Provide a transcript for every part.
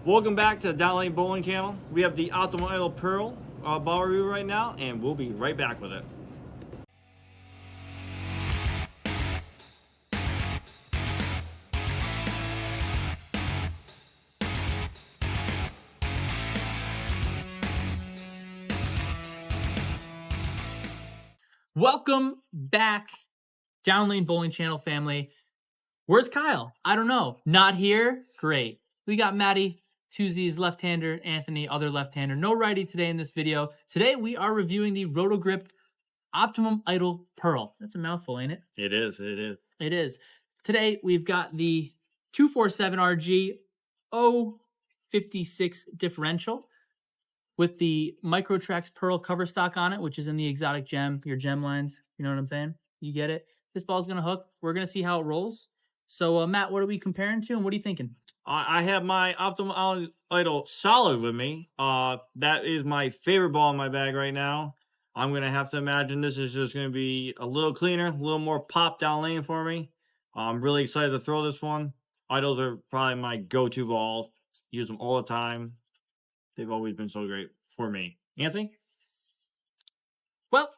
Welcome back to the Down Lane Bowling channel. We have the Optimum Idol Pearl ball review right now, and we'll be right back with it. Welcome back, Down Lane Bowling channel family. Where's Kyle? I don't know. Not here? Great. We got Maddie, Tuesday's left-hander, Anthony, other left-hander. No righty today in this video. Today we are reviewing the Roto Grip Optimum Idol Pearl. That's a mouthful, ain't it? It is. It is. Today we've got the 247 RG 056 differential with the Microtrax Pearl cover stock on it, which is in the exotic gem, your gem lines. You know what I'm saying? You get it? This ball's going to hook. We're going to see how it rolls. So, Matt, what are we comparing to, and what are you thinking? I have my Optimum Idol Solid with me. That is my favorite ball in my bag right now. I'm going to have to imagine this is just going to be a little cleaner, a little more pop down lane for me. I'm really excited to throw this one. Idols are probably my go-to balls. Use them all the time. They've always been so great for me. Anthony? Well,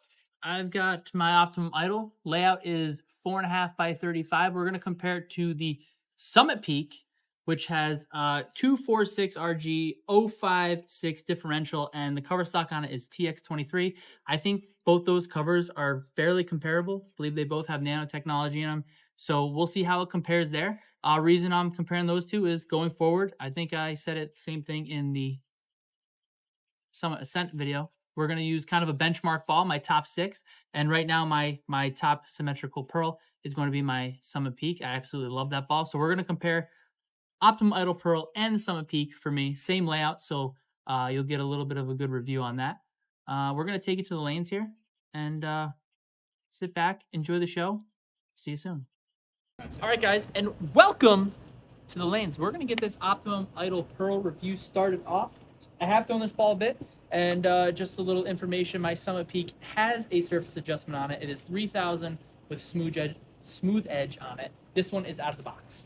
I've got my Optimum Idol. Layout is 4.5 by 35. We're going to compare it to the Summit Peak, which has 246 RG 056 differential, and the cover stock on it is TX23. I think both those covers are fairly comparable. I believe they both have nanotechnology in them. So we'll see how it compares there. Reason I'm comparing those two is going forward. I think I said it same thing in the Summit Ascent video. We're going to use kind of a benchmark ball, my top 6. And right now, my top symmetrical pearl is going to be my Summit Peak. I absolutely love that ball. So we're going to compare Optimum Idol Pearl and Summit Peak for me. Same layout, so you'll get a little bit of a good review on that. We're going to take it to the lanes here and sit back, enjoy the show. See you soon. All right, guys, and welcome to the lanes. We're going to get this Optimum Idol Pearl review started off. I have thrown this ball a bit, and just a little information, my Summit Peak has a surface adjustment on it. It is 3000 with smooth edge on it. This one is out of the box.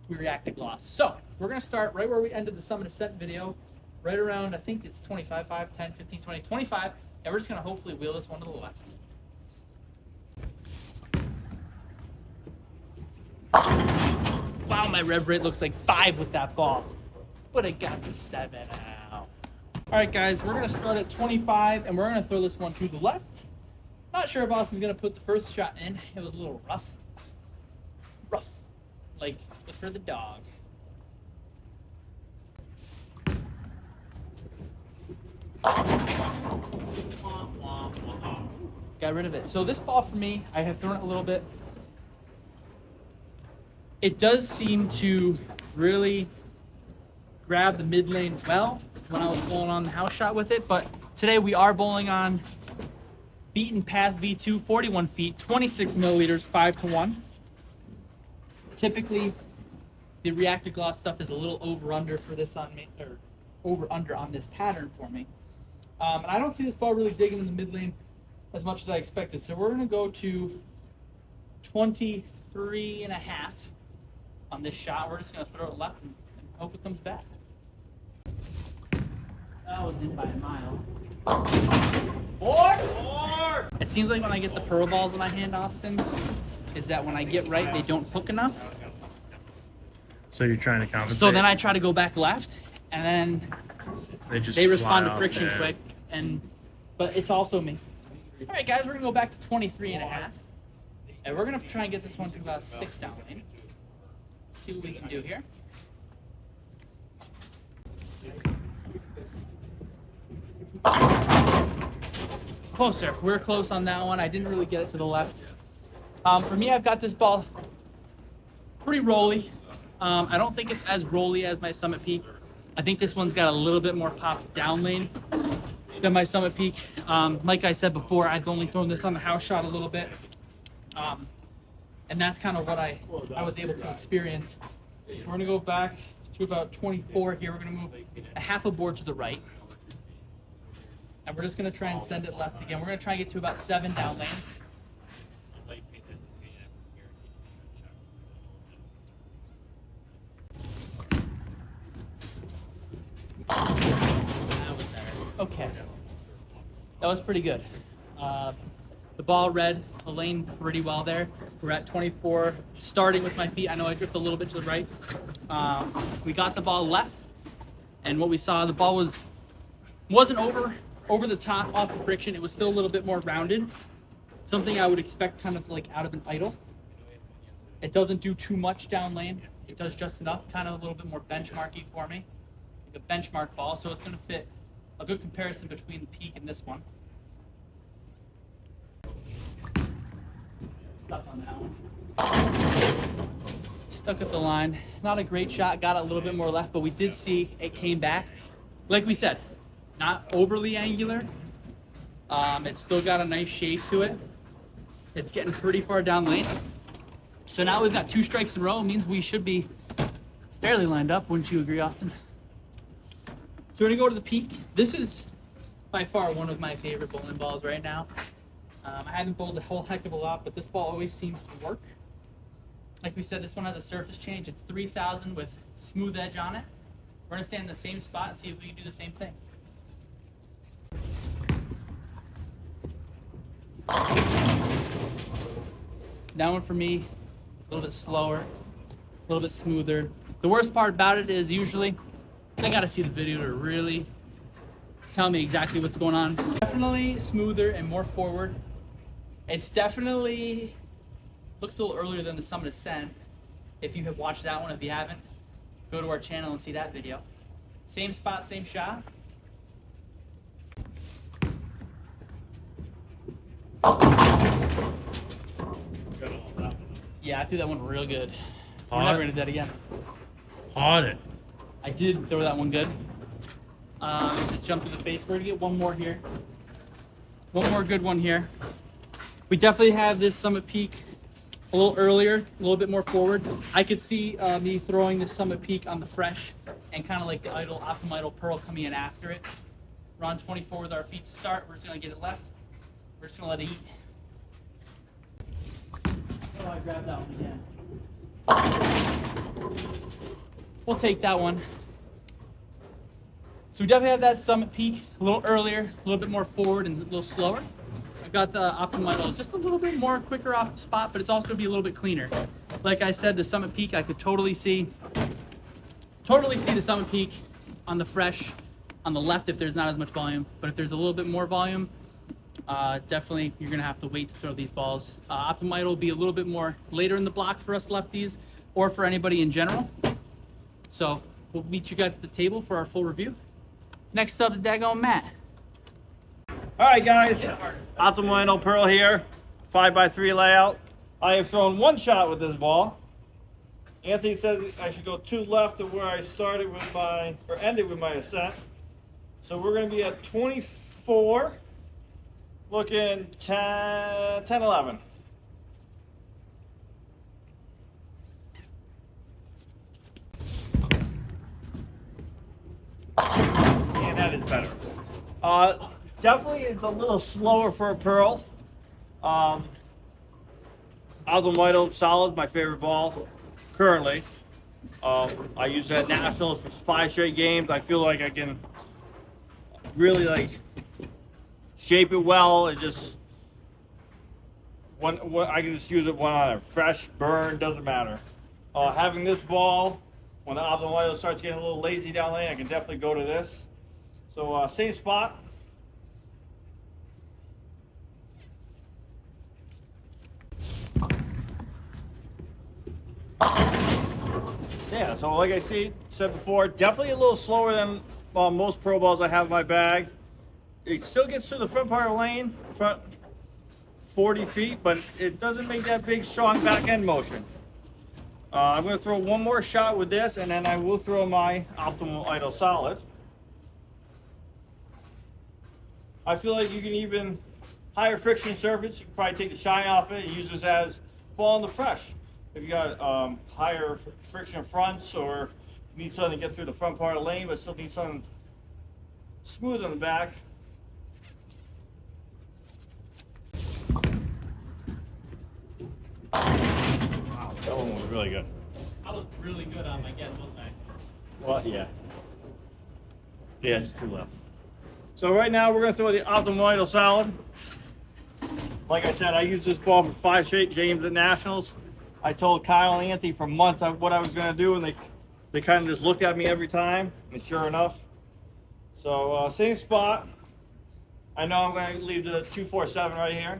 We react to gloss. So we're going to start right where we ended the Summit Ascent video, right around, I think it's 25, 5, 10, 15, 20, 25, and we're just going to hopefully wheel this one to the left. Wow, my rev rate looks like 5 with that ball, but it got me 7 out. All right, guys, we're going to start at 25, and we're going to throw this one to the left. Not sure if Austin's going to put the first shot in. It was a little rough. Like for the dog. Got rid of it. So this ball for me, I have thrown it a little bit. It does seem to really grab the mid lane well when I was bowling on the house shot with it, but today we are bowling on Beaten Path V2, 41 feet, 26 milliliters, 5-1. Typically, the reactive gloss stuff is a little over-under for this on me, or over-under on this pattern for me. And I don't see this ball really digging in the mid lane as much as I expected. So we're going to go to 23.5 on this shot. We're just going to throw it left and hope it comes back. That was in by a mile. Four! It seems like when I get the pearl balls in my hand, Austin, is that when I get right, they don't hook enough. So you're trying to compensate? So then I try to go back left, and then they respond to friction there quick, but it's also me. All right, guys, we're going to go back to 23.5, and we're going to try and get this one to about 6 down lane. See what we can do here. Closer. We're close on that one. I didn't really get it to the left. For me, I've got this ball pretty rolly. I don't think it's as rolly as my Summit Peak. I think this one's got a little bit more pop down lane than my Summit Peak. Like I said before, I've only thrown this on the house shot a little bit. And that's kind of what I was able to experience. We're going to go back to about 24 here. We're going to move a half a board to the right. And we're just going to try and send it left again. We're going to try and get to about 7 down lane. Okay. That was pretty good. The ball read the lane pretty well there. We're at 24, starting with my feet. I know I drift a little bit to the right. We got the ball left, and what we saw, the ball wasn't over the top off the friction. It was still a little bit more rounded. Something I would expect kind of like out of an idle. It doesn't do too much down lane. It does just enough, kind of a little bit more benchmarky for me. Like a benchmark ball, so it's gonna fit a good comparison between the peak and this one. Stuck on that one. Stuck at the line. Not a great shot, got a little bit more left, but we did see it came back. Like we said, not overly angular. It's still got a nice shape to it. It's getting pretty far down lane. So now we've got 2 strikes in a row. It means we should be fairly lined up. Wouldn't you agree, Austin? So we're gonna go to the peak. This is by far one of my favorite bowling balls right now. I haven't bowled a whole heck of a lot, but this ball always seems to work. Like we said, this one has a surface change. It's 3000 with smooth edge on it. We're gonna stand in the same spot and see if we can do the same thing. That one for me, a little bit slower, a little bit smoother. The worst part about it is usually I gotta see the video to really tell me exactly what's going on. Definitely smoother and more forward. It's definitely looks a little earlier than the Summit Ascent. If you have watched that one, if you haven't, go to our channel and see that video. Same spot, same shot. Yeah, I threw that one real good. We're never gonna do that again. Hot it. I did throw that one good. Just jump to the face. We're gonna get one more here. One more good one here. We definitely have this Summit Peak a little earlier, a little bit more forward. I could see me throwing the Summit Peak on the fresh and kind of like the Optimum Idle Pearl coming in after it. We're on 24 with our feet to start. We're just gonna get it left. We're just gonna let it eat. Oh, I grabbed that one again. We'll take that one. So we definitely have that Summit Peak a little earlier, a little bit more forward and a little slower. I've got the Optimum Idle just a little bit more quicker off the spot, but it's also gonna be a little bit cleaner. Like I said, the Summit Peak, I could totally see the Summit Peak on the fresh, on the left if there's not as much volume. But if there's a little bit more volume, definitely you're gonna have to wait to throw these balls. Optimum Idle will be a little bit more later in the block for us lefties, or for anybody in general. So we'll meet you guys at the table for our full review. Next up is daggone Matt. All right, guys. Optimum Idle Pearl here, 5x3 layout. I have thrown one shot with this ball. Anthony says I should go 2 left of where I started with my, or ended with my ascent. So we're going to be at 24, looking 10, 11. And that is better. Definitely it's a little slower for a Pearl. Optimum Idle solid, my favorite ball currently. I use it at Nationals for 5 straight games. I feel like I can really like shape it well. It just I can just use it one on a fresh burn, doesn't matter. Having this ball, when the Optimum Idle starts getting a little lazy down lane, I can definitely go to this. So same spot. Yeah, so like I said before, definitely a little slower than most Pro balls I have in my bag. It still gets through the front part of the lane, front 40 feet, but it doesn't make that big, strong back end motion. I'm going to throw one more shot with this, and then I will throw my Optimum Idle Solid. I feel like you can even higher friction surface, you can probably take the shine off it and use this as ball in the fresh. If you got higher friction fronts, or you need something to get through the front part of the lane, but still need something smooth on the back. Wow, that one was really good. I was really good on my guess, wasn't I? Well, yeah. Yeah, just 2 left. So right now we're gonna throw the Optimum Idol solid. Like I said, I used this ball for 5 straight games at Nationals. I told Kyle and Anthony for months what I was gonna do, and they kind of just looked at me every time, and sure enough. So same spot. I know I'm gonna leave the 247 right here.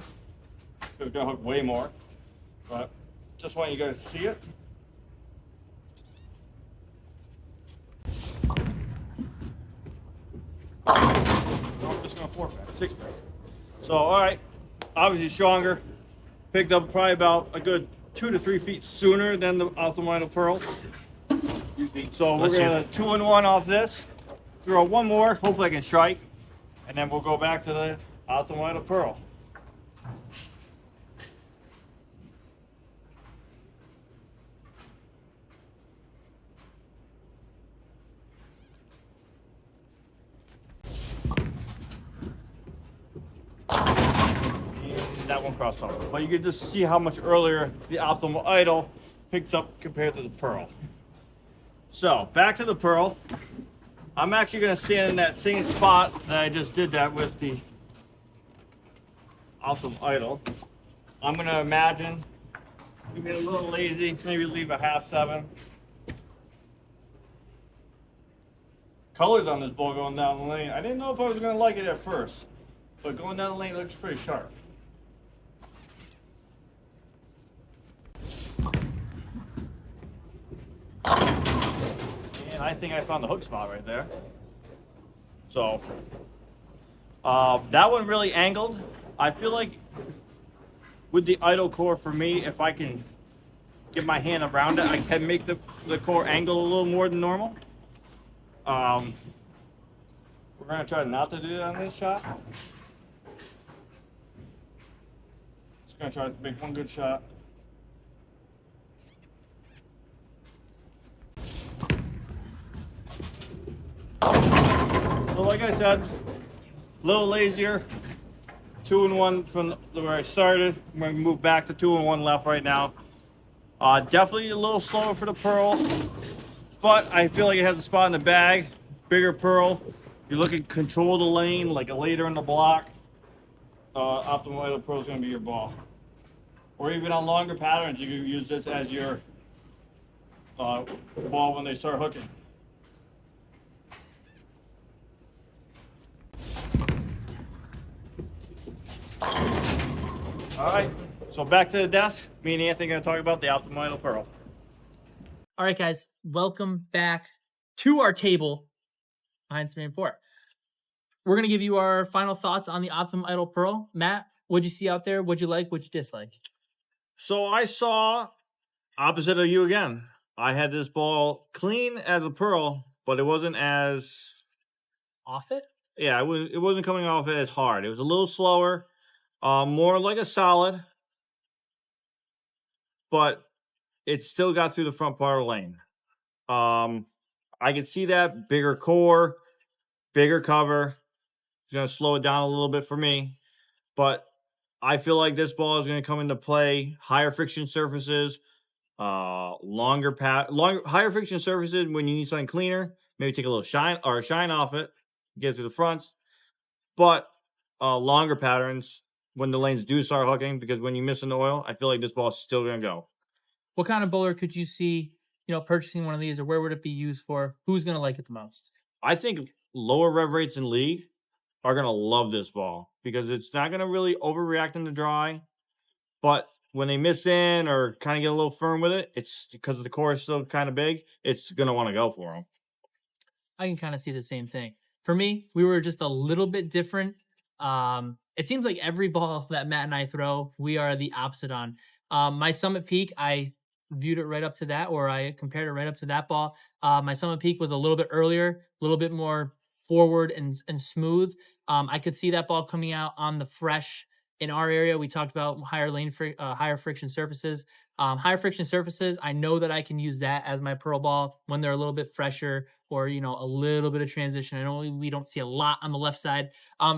We're gonna hook way more, but just want you guys to see it. No, I'm just gonna 4-pack, 6-pack. So all right, obviously stronger. Picked up probably about a good 2 to 3 feet sooner than the Optimum Idol Pearl. So we're gonna 2-in-1 off this. Throw one more, hopefully I can strike, and then we'll go back to the Optimum Idol Pearl. That one crossed over. But you can just see how much earlier the Optimum Idol picked up compared to the Pearl. So back to the Pearl. I'm actually going to stand in that same spot that I just did that with the Optimum Idol. I'm going to imagine, maybe a little lazy, maybe leave a 1/2-7. Colors on this ball going down the lane. I didn't know if I was going to like it at first, but going down the lane looks pretty sharp. I think I found the hook spot right there. So that one really angled. I feel like with the idle core for me, if I can get my hand around it, I can make the core angle a little more than normal. We're gonna try not to do that on this shot. Just gonna try to make one good shot. So like I said, a little lazier, 2-in-1 from where I started. I'm going to move back to 2-in-1 left right now. Definitely a little slower for the Pearl, but I feel like it has a spot in the bag. Bigger Pearl. You're looking to control the lane like a later in the block. Optimum Idol Pearl is going to be your ball. Or even on longer patterns, you can use this as your ball when they start hooking. All right, so back to the desk. Me and Anthony are going to talk about the Optimum Idol Pearl. All right, guys, welcome back to our table behind Stream 4. We're going to give you our final thoughts on the Optimum Idol Pearl. Matt, what'd you see out there? What'd you like? What'd you dislike? So I saw opposite of you again. I had this ball clean as a Pearl, but it wasn't as... Off it? Yeah, it wasn't coming off it as hard. It was a little slower. More like a solid, but it still got through the front part of the lane. I can see that bigger core, bigger cover. It's going to slow it down a little bit for me, but I feel like this ball is going to come into play. Higher friction surfaces, higher friction surfaces when you need something cleaner. Maybe take a little shine off it, get to the fronts, but longer patterns when the lanes do start hooking, because when you miss an oil, I feel like this ball is still going to go. What kind of bowler could you see, purchasing one of these, or where would it be used for? Who's going to like it the most? I think lower rev rates in league are going to love this ball because it's not going to really overreact in the dry. But when they miss in or kind of get a little firm with it, it's because the core is still kind of big, it's going to want to go for them. I can kind of see the same thing. For me, we were just a little bit different. It seems like every ball that Matt and I throw, we are the opposite on. My Summit Peak, I viewed it right up to that, or I compared it right up to that ball. My Summit Peak was a little bit earlier, a little bit more forward and smooth. I could see that ball coming out on the fresh. In our area, we talked about higher friction surfaces. Higher friction surfaces, I know that I can use that as my Pearl ball when they're a little bit fresher, or a little bit of transition. I know we don't see a lot on the left side.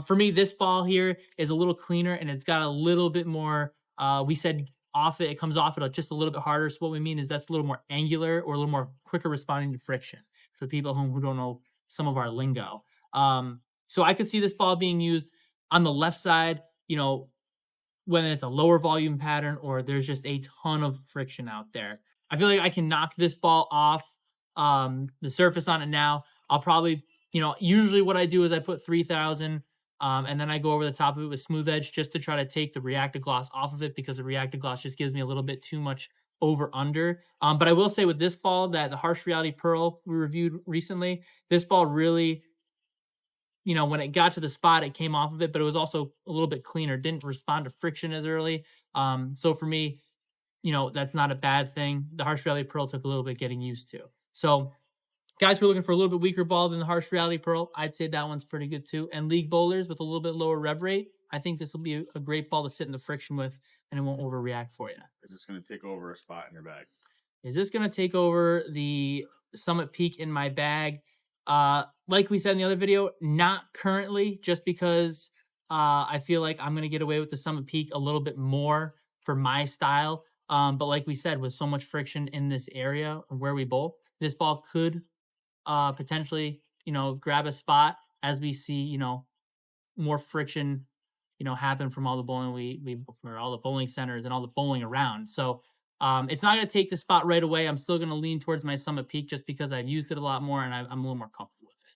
For me, this ball here is a little cleaner, and it's got a little bit more. We said off it comes off it just a little bit harder. So what we mean is that's a little more angular or a little more quicker responding to friction for people who don't know some of our lingo. So I could see this ball being used on the left side, when it's a lower volume pattern or there's just a ton of friction out there. I feel like I can knock this ball off the surface on it now. I'll probably, usually what I do is I put 3000 and then I go over the top of it with smooth edge just to try to take the reactive gloss off of it, because the reactive gloss just gives me a little bit too much over under. But I will say with this ball that the Harsh Reality Pearl we reviewed recently, this ball really, when it got to the spot, it came off of it, but it was also a little bit cleaner. Didn't respond to friction as early. So for me, that's not a bad thing. The Harsh Reality Pearl took a little bit getting used to. So guys who are looking for a little bit weaker ball than the Harsh Reality Pearl, I'd say that one's pretty good too. And league bowlers with a little bit lower rev rate, I think this will be a great ball to sit in the friction with, and it won't overreact for you. Is this going to take over a spot in your bag? Is this going to take over the Summit Peak in my bag? Like we said in the other video, not currently, just because I feel like I'm going to get away with the Summit Peak a little bit more for my style. But like we said, with so much friction in this area where we bowl, this ball could potentially, grab a spot as we see, more friction, happen from all the bowling or all the bowling centers and all the bowling around. So it's not going to take the spot right away. I'm still going to lean towards my Summit Peak just because I've used it a lot more and I'm a little more comfortable with it.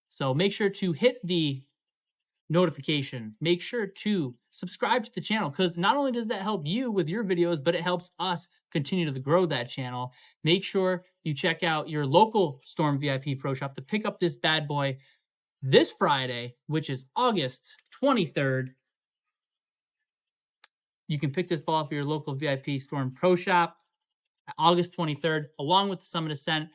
So make sure to hit the notification. Make sure to subscribe to the channel, because not only does that help you with your videos, but it helps us continue to grow that channel. Make sure you check out your local Storm VIP Pro Shop to pick up this bad boy this Friday, which is August 23rd. You can pick this ball up at your local VIP Storm Pro Shop August 23rd, along with the Summit Ascent.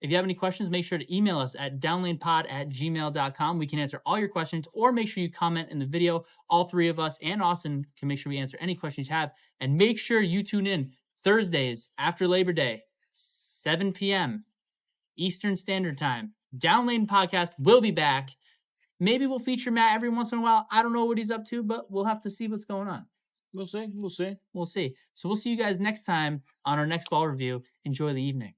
If you have any questions, make sure to email us at downlanepod@gmail.com. We can answer all your questions, or make sure you comment in the video. All three of us and Austin can make sure we answer any questions you have. And make sure you tune in Thursdays after Labor Day, 7 p.m. Eastern Standard Time. Downlane Podcast will be back. Maybe we'll feature Matt every once in a while. I don't know what he's up to, but we'll have to see what's going on. We'll see. We'll see. We'll see. So we'll see you guys next time on our next ball review. Enjoy the evening.